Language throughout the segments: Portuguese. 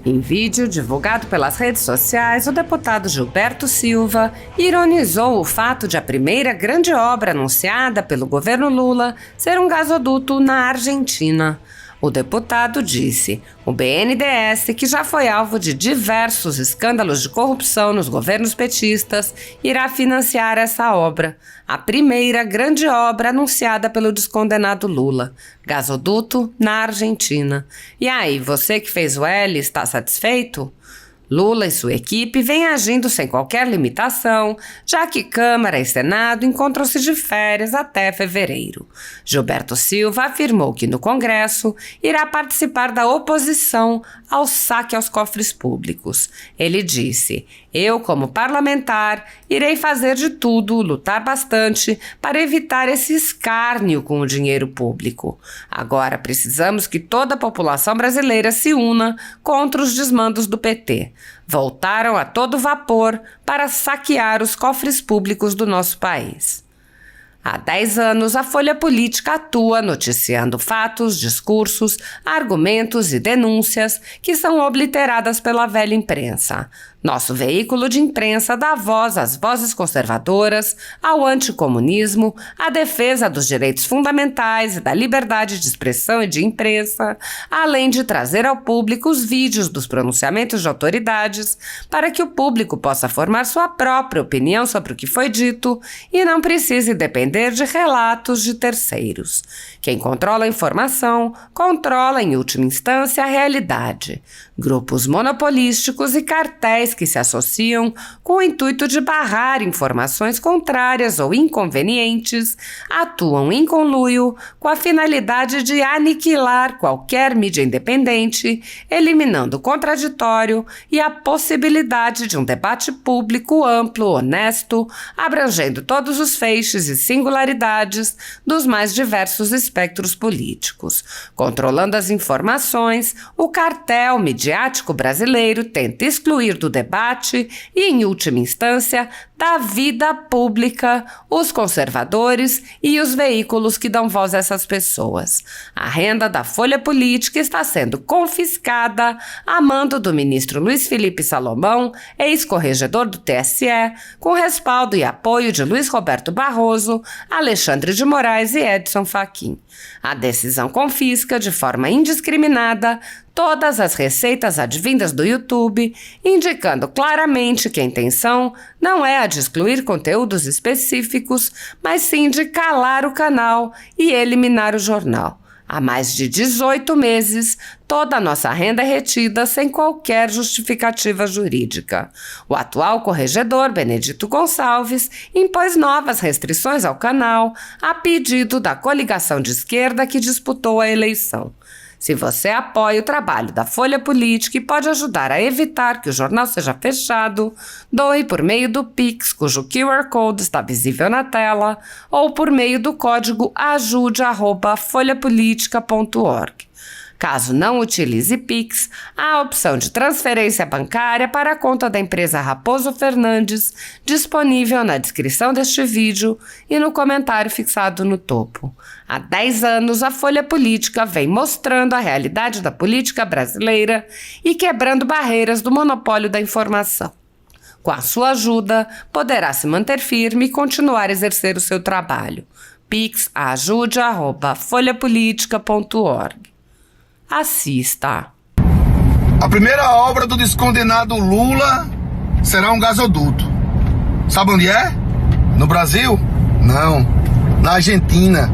Em vídeo divulgado pelas redes sociais, o deputado Gilberto Silva ironizou o fato de a primeira grande obra anunciada pelo governo Lula ser um gasoduto na Argentina. O deputado disse: o BNDES, que já foi alvo de diversos escândalos de corrupção nos governos petistas, irá financiar essa obra, a primeira grande obra anunciada pelo descondenado Lula, gasoduto na Argentina. E aí, você que fez o L está satisfeito? Lula e sua equipe vêm agindo sem qualquer limitação, já que Câmara e Senado encontram-se de férias até fevereiro. Gilberto Silva afirmou que no Congresso irá participar da oposição ao saque aos cofres públicos. Ele disse: eu, como parlamentar, irei fazer de tudo, lutar bastante para evitar esse escárnio com o dinheiro público. Agora precisamos que toda a população brasileira se una contra os desmandos do PT. Voltaram a todo vapor para saquear os cofres públicos do nosso país. Há 10 anos, a Folha Política atua noticiando fatos, discursos, argumentos e denúncias que são obliteradas pela velha imprensa. Nosso veículo de imprensa dá voz às vozes conservadoras, ao anticomunismo, à defesa dos direitos fundamentais e da liberdade de expressão e de imprensa, além de trazer ao público os vídeos dos pronunciamentos de autoridades para que o público possa formar sua própria opinião sobre o que foi dito e não precise depender de relatos de terceiros. Quem controla a informação, controla em última instância a realidade. Grupos monopolísticos e cartéis que se associam com o intuito de barrar informações contrárias ou inconvenientes atuam em conluio com a finalidade de aniquilar qualquer mídia independente, eliminando o contraditório e a possibilidade de um debate público amplo, honesto, abrangendo todos os feixes e singularidades dos mais diversos espectros políticos. Controlando as informações, o cartel midiático brasileiro tenta excluir do debate e, em última instância, da vida pública os conservadores e os veículos que dão voz a essas pessoas. A renda da Folha Política está sendo confiscada a mando do ministro Luiz Felipe Salomão, ex-corregedor do TSE, com respaldo e apoio de Luiz Roberto Barroso, Alexandre de Moraes e Edson Fachin. A decisão confisca, de forma indiscriminada, todas as receitas advindas do YouTube, indicando claramente que a intenção não é a de excluir conteúdos específicos, mas sim de calar o canal e eliminar o jornal. Há mais de 18 meses, toda a nossa renda é retida sem qualquer justificativa jurídica. O atual corregedor, Benedito Gonçalves, impôs novas restrições ao canal a pedido da coligação de esquerda que disputou a eleição. Se você apoia o trabalho da Folha Política e pode ajudar a evitar que o jornal seja fechado, doe por meio do Pix, cujo QR Code está visível na tela, ou por meio do código ajude@folhapolitica.org. Caso não utilize Pix, há a opção de transferência bancária para a conta da empresa Raposo Fernandes, disponível na descrição deste vídeo e no comentário fixado no topo. Há 10 anos, a Folha Política vem mostrando a realidade da política brasileira e quebrando barreiras do monopólio da informação. Com a sua ajuda, poderá se manter firme e continuar a exercer o seu trabalho. Pix ajude@folhapolitica.org. Assista. A primeira obra do descondenado Lula será um gasoduto. Sabe onde é? No Brasil? Não. Na Argentina.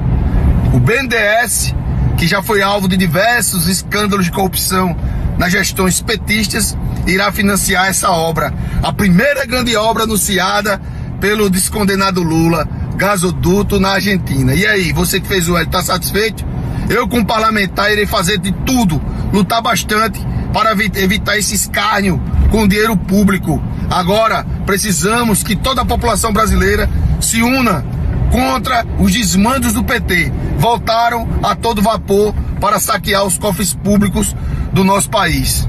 O BNDES, que já foi alvo de diversos escândalos de corrupção nas gestões petistas, irá financiar essa obra. A primeira grande obra anunciada pelo descondenado Lula, gasoduto na Argentina. E aí, você que fez o L, está satisfeito? Eu, como parlamentar, irei fazer de tudo, lutar bastante para evitar esse escárnio com o dinheiro público. Agora, precisamos que toda a população brasileira se una contra os desmandos do PT. Voltaram a todo vapor para saquear os cofres públicos do nosso país.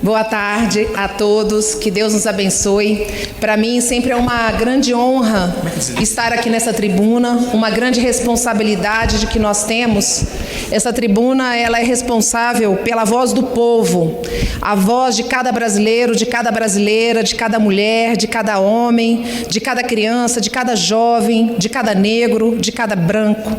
Boa tarde a todos, que Deus nos abençoe. Para mim sempre é uma grande honra estar aqui nessa tribuna, uma grande responsabilidade de que nós temos. Essa tribuna, ela é responsável pela voz do povo, a voz de cada brasileiro, de cada brasileira, de cada mulher, de cada homem, de cada criança, de cada jovem, de cada negro, de cada branco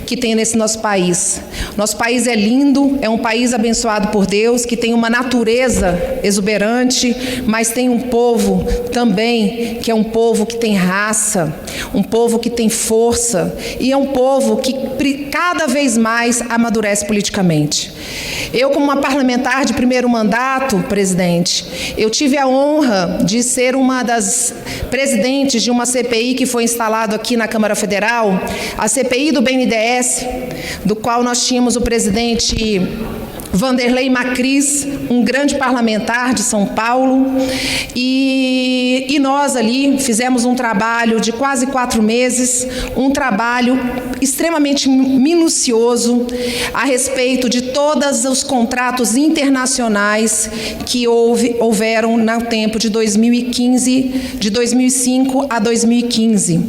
que tem nesse nosso país. Nosso país é lindo, é um país abençoado por Deus, que tem uma natureza exuberante, mas tem um povo também que é um povo que tem raça, um povo que tem força e é um povo que cada vez mais amadurece politicamente. Eu, como uma parlamentar de primeiro mandato, presidente, eu tive a honra de ser uma das presidentes de uma CPI que foi instalada aqui na Câmara Federal, a CPI do BNDES, do qual nós tínhamos o presidente Vanderlei Macris, um grande parlamentar de São Paulo, e nós ali fizemos um trabalho de quase 4 meses, um trabalho extremamente minucioso a respeito de todos os contratos internacionais que houveram no tempo de 2015, de 2005 a 2015,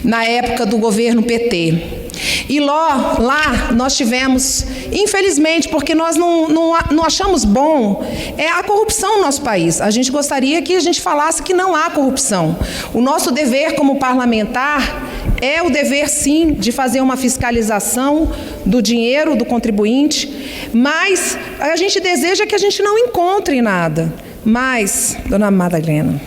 na época do governo PT. E lá nós tivemos, infelizmente, porque nós não achamos bom, a corrupção no nosso país. A gente gostaria que a gente falasse que não há corrupção. O nosso dever como parlamentar é o dever, sim, de fazer uma fiscalização do dinheiro do contribuinte, mas a gente deseja que a gente não encontre nada. Mas, dona Madalena,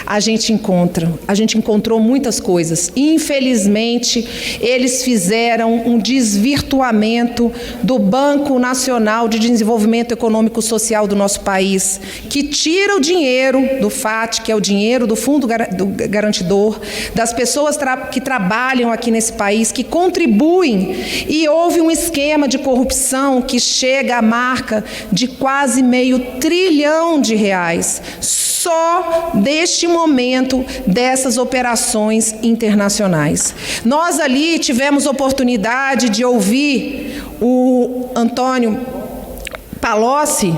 a gente encontrou muitas coisas. Infelizmente, eles fizeram um desvirtuamento do Banco Nacional de Desenvolvimento Econômico Social do nosso país, que tira o dinheiro do FAT, que é o dinheiro do Fundo Garantidor, das pessoas que trabalham aqui nesse país, que contribuem, e houve um esquema de corrupção que chega à marca de quase R$500 bilhão, só deste momento dessas operações internacionais. Nós ali tivemos oportunidade de ouvir o Antônio Palocci,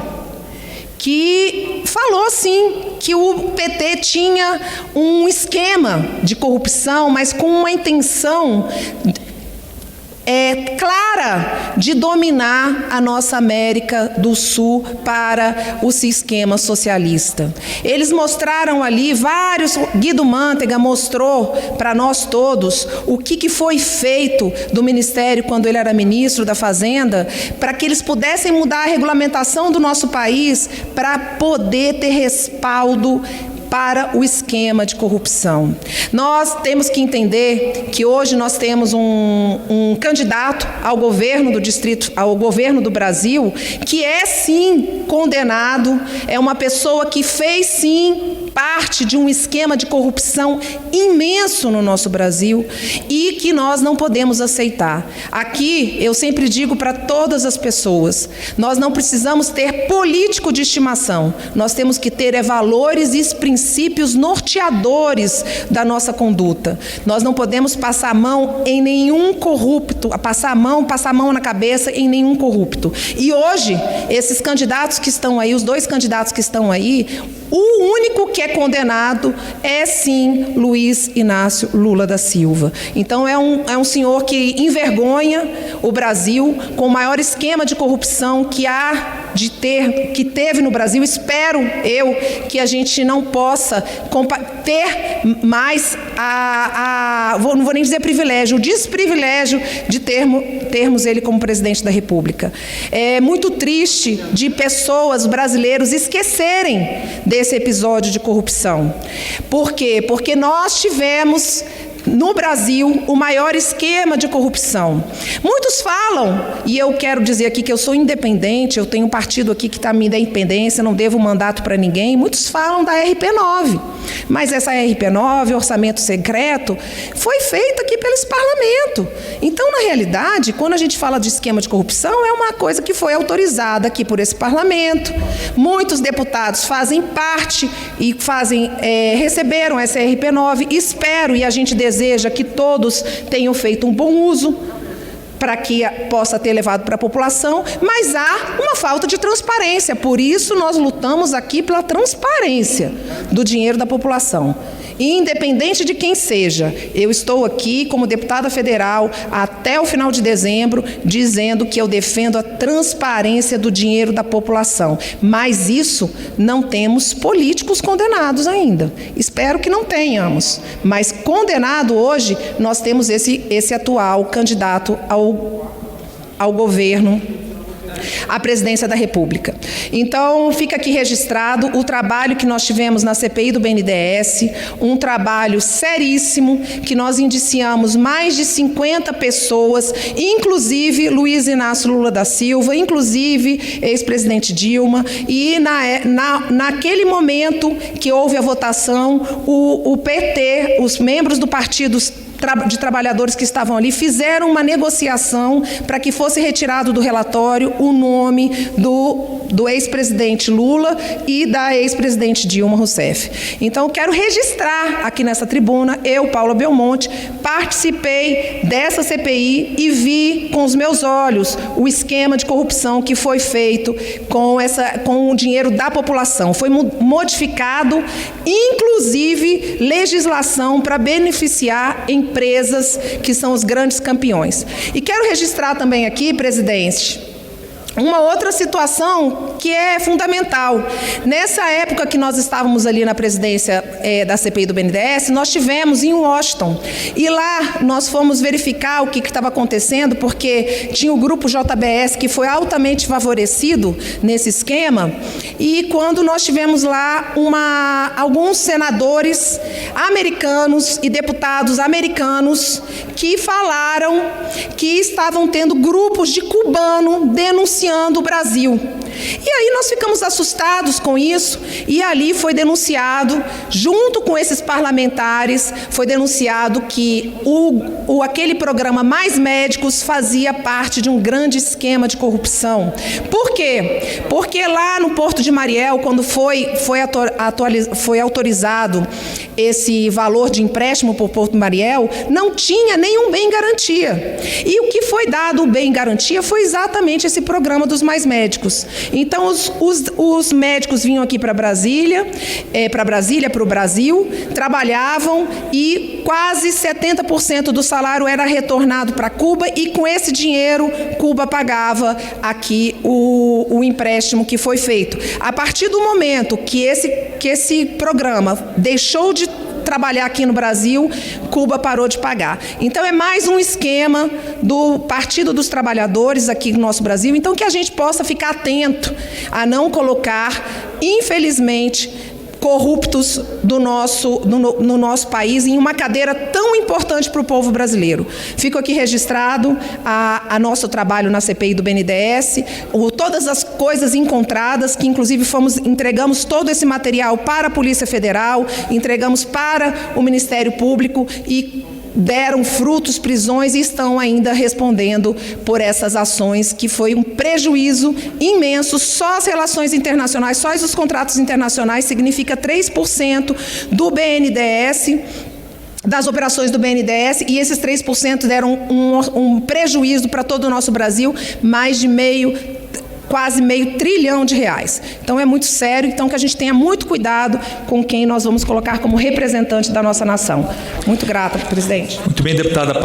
que falou, sim, que o PT tinha um esquema de corrupção, mas com uma intenção clara de dominar a nossa América do Sul para o esquema socialista. Eles mostraram ali Guido Mantega mostrou para nós todos o que foi feito do Ministério quando ele era ministro da Fazenda, para que eles pudessem mudar a regulamentação do nosso país para poder ter respaldo para o esquema de corrupção. Nós temos que entender que hoje nós temos um candidato ao governo do Brasil, que é sim condenado, é uma pessoa que fez sim parte de um esquema de corrupção imenso no nosso Brasil e que nós não podemos aceitar. Aqui eu sempre digo para todas as pessoas, nós não precisamos ter político de estimação, nós temos que ter valores e princípios norteadores da nossa conduta. Nós não podemos passar a mão em nenhum corrupto, passar a mão na cabeça em nenhum corrupto. E hoje, esses candidatos que estão aí, os 2 candidatos que estão aí, o único que é condenado é, sim, Luiz Inácio Lula da Silva. Então, é um senhor que envergonha o Brasil com o maior esquema de corrupção que teve no Brasil. Espero eu que a gente não possa ter mais não vou nem dizer privilégio, o desprivilégio de termos ele como presidente da República. É muito triste de pessoas, brasileiros, esquecerem desse episódio de corrupção. Por quê? Porque nós tivemos no Brasil o maior esquema de corrupção. Muitos falam, e eu quero dizer aqui que eu sou independente, eu tenho um partido aqui que está me dando independência, não devo mandato para ninguém. Muitos falam da RP9, mas essa RP9, orçamento secreto, foi feita aqui pelo parlamento. Então, na realidade, quando a gente fala de esquema de corrupção, é uma coisa que foi autorizada aqui por esse parlamento. Muitos deputados fazem parte e receberam essa RP9. Espero, e a gente deseja que todos tenham feito um bom uso para que possa ter levado para a população, mas há uma falta de transparência. Por isso, nós lutamos aqui pela transparência do dinheiro da população. Independente de quem seja, eu estou aqui como deputada federal até o final de dezembro, dizendo que eu defendo a transparência do dinheiro da população. Mas isso não temos políticos condenados ainda. Espero que não tenhamos. Mas condenado hoje, nós temos esse atual candidato ao governo, à presidência da República. Então, fica aqui registrado o trabalho que nós tivemos na CPI do BNDES, um trabalho seríssimo, que nós indiciamos mais de 50 pessoas, inclusive Luiz Inácio Lula da Silva, inclusive ex-presidente Dilma, e naquele momento que houve a votação, o PT, os membros do partido de trabalhadores que estavam ali, fizeram uma negociação para que fosse retirado do relatório o nome do ex-presidente Lula e da ex-presidente Dilma Rousseff. Então, quero registrar aqui nessa tribuna, eu, Paula Belmonte, participei dessa CPI e vi com os meus olhos o esquema de corrupção que foi feito com o dinheiro da população. Foi modificado, inclusive, legislação para beneficiar empresas que são os grandes campeões. E quero registrar também aqui, presidente, uma outra situação que é fundamental. Nessa época que nós estávamos ali na presidência da CPI do BNDES, nós tivemos em Washington, e lá nós fomos verificar o que estava acontecendo, porque tinha o grupo JBS que foi altamente favorecido nesse esquema, e quando nós tivemos lá alguns senadores americanos e deputados americanos que falaram que estavam tendo grupos de cubano denunciando o Brasil. E aí nós ficamos assustados com isso, e ali foi denunciado, junto com esses parlamentares, foi denunciado que aquele programa Mais Médicos fazia parte de um grande esquema de corrupção. Por quê? Porque lá no Porto de Mariel, quando foi autorizado esse valor de empréstimo por Porto de Mariel, não tinha nenhum bem garantia. E o que foi dado o bem garantia foi exatamente esse programa dos Mais Médicos. Então, os médicos vinham aqui para Brasília, para o Brasil, trabalhavam, e quase 70% do salário era retornado para Cuba, e com esse dinheiro, Cuba pagava aqui o empréstimo que foi feito. A partir do momento que esse programa deixou de trabalhar aqui no Brasil, Cuba parou de pagar. Então, é mais um esquema do Partido dos Trabalhadores aqui no nosso Brasil. Então, que a gente possa ficar atento a não colocar, infelizmente, corruptos no nosso país em uma cadeira tão importante para o povo brasileiro. Fico aqui registrado a nosso trabalho na CPI do BNDES, todas as coisas encontradas, que inclusive entregamos todo esse material para a Polícia Federal, entregamos para o Ministério Público, e deram frutos, prisões, e estão ainda respondendo por essas ações, que foi um prejuízo imenso. Só as relações internacionais, só os contratos internacionais significa 3% do BNDES, das operações do BNDES, e esses 3% deram um prejuízo para todo o nosso Brasil, quase R$500 bilhão. Então, é muito sério. Então, que a gente tenha muito cuidado com quem nós vamos colocar como representante da nossa nação. Muito grata, presidente. Muito bem, deputada Paula.